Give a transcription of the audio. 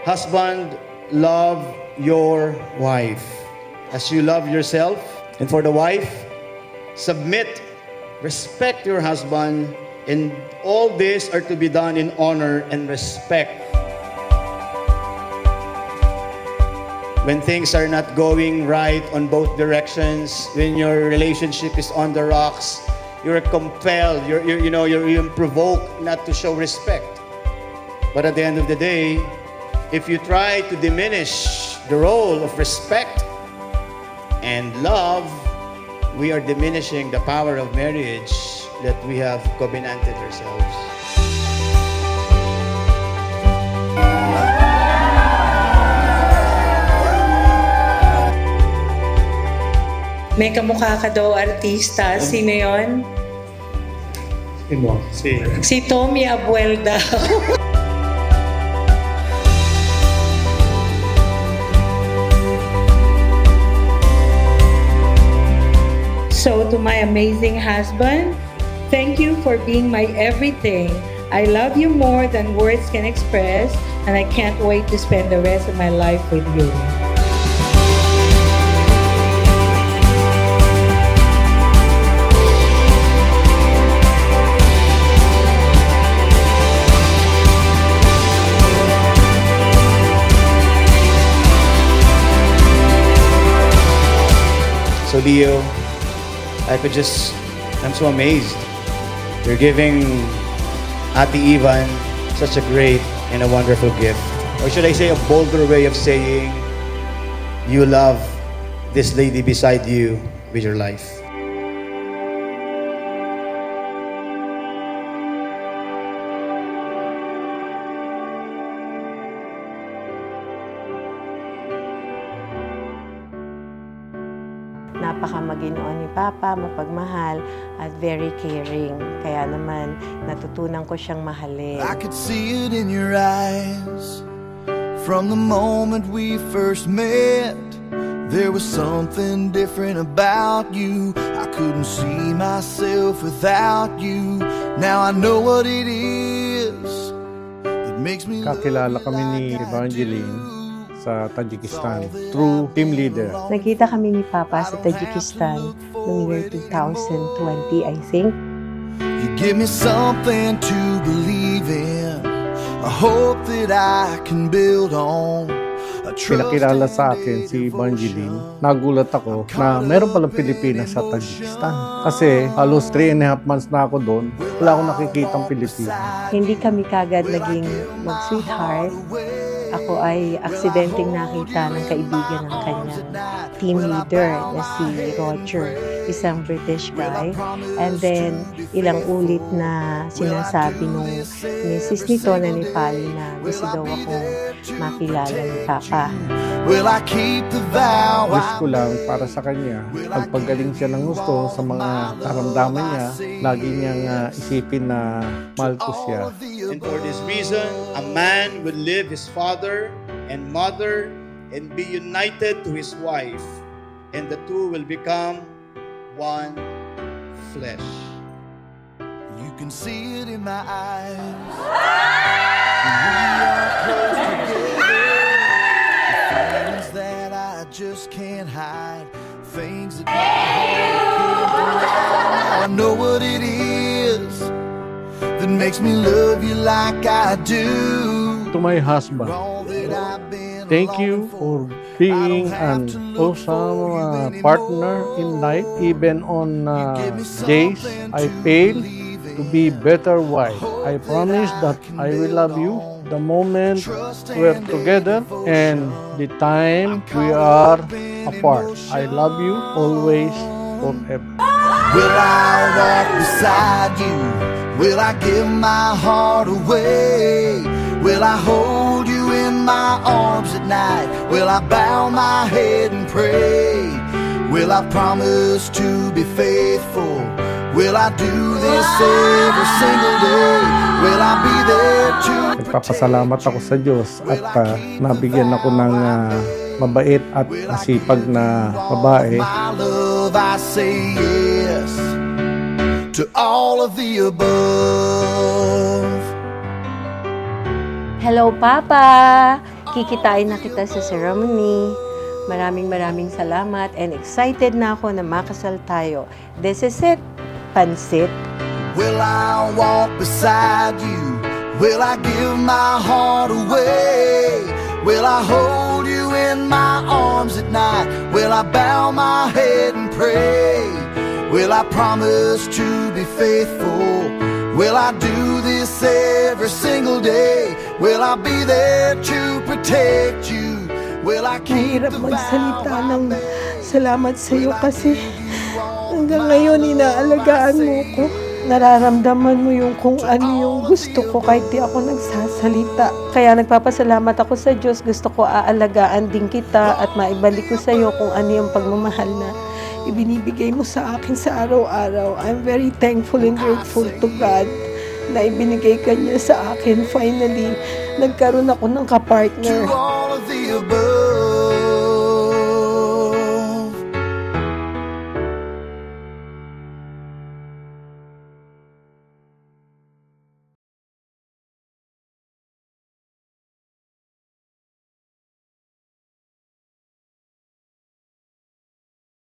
Husband, love your wife as you love yourself. And for the wife, submit, respect your husband, and all this are to be done in honor and respect. When things are not going right on both directions, when your relationship is on the rocks, you're compelled, you're provoked not to show respect. But at the end of the day, if you try to diminish the role of respect and love, we are diminishing the power of marriage that we have covenanted ourselves. May kamukha ka daw artista. Sino yun? Sino? Si Tommy Abuelda. So to my amazing husband, thank you for being my everything. I love you more than words can express, and I can't wait to spend the rest of my life with you. So Leo, I'm so amazed. You're giving Ate Ivan such a great and a wonderful gift. Or should I say a bolder way of saying, you love this lady beside you with your life. Napaka-maginoon ni Papa, mapagmahal at very caring. Kaya naman natutunan ko siyang mahalin. I could see it in your eyes from the moment we first met. There was something different about you. I couldn't see myself without you. Now I know what it is. It makes me Kakilala kami ni Evangeline sa Tajikistan through team leader. Nagkita kami ni Papa sa Tajikistan noong year 2020, I think. You give me something to believe in, a hope that I can build on. Pinakilala sa akin si Evangeline. Nagulat ako na meron palang Pilipinas sa Tajikistan. Kasi halos 3.5 months na ako doon, wala akong nakikitang Pilipino. Hindi kami kagad naging mag-sweetheart. Ako ay aksidenteng nakita ng kaibigan ng kanyang team leader na si Roger, isang British guy. And then, ilang ulit na sinasabi nung misis nito na Nepali na gusto daw akong makilala ni Papa. Will I keep the vow? Wish ko lang para sa kanya, pagpagaling siya ng gusto sa mga karamdaman niya, lagi niyang isipin na mahal ko siya. And for this reason, a man will leave his father and mother and be united to his wife, and the two will become one flesh. You can see it in my eyes. When we are close together, the feelings that I just can't hide, things that my heart can't deny. I know what it is that makes me love you like I do. To my husband, thank you for being an awesome partner in life. Even on days I fail to be better wife. I promise that I will love you the moment we're together and the time we are apart. I love you always, forever. Will I walk beside you? Will I give my heart away? Will I hold you in my arms at night? Will I bow my head and pray? Will I promise to be faithful? Will I do this every single day? Will I be there to Nagpapasalamat ako sa Diyos at nabigyan ako ng mabait at masipag na babae. my love? I say yes to all of the above. Hello, Papa! kikitain na kita sa ceremony. Maraming salamat and excited na ako na makasal tayo. This is it, pansit. Will I walk beside you? Will I give my heart away? Will I hold you in my arms at night? Will I bow my head and pray? Will I promise to be faithful? Will I do this every single day? Will I be there to protect you? Will I keep Mahirap the magsalita vow I ng made salamat sa iyo when I kasi gave you all hanggang the ngayon love inaalagaan mo I ko. Nararamdaman mo yung kung ano yung gusto ko kahit di ako nagsasalita. Kaya nagpapasalamat ako sa Diyos. Gusto ko aalagaan din kita at maibalik ko sa iyo kung ano yung pagmamahal na ibinibigay mo sa akin sa araw-araw. I'm very thankful and grateful to God na ibinigay ka niya sa akin. Finally, nagkaroon ako ng kapartner. To all of the above.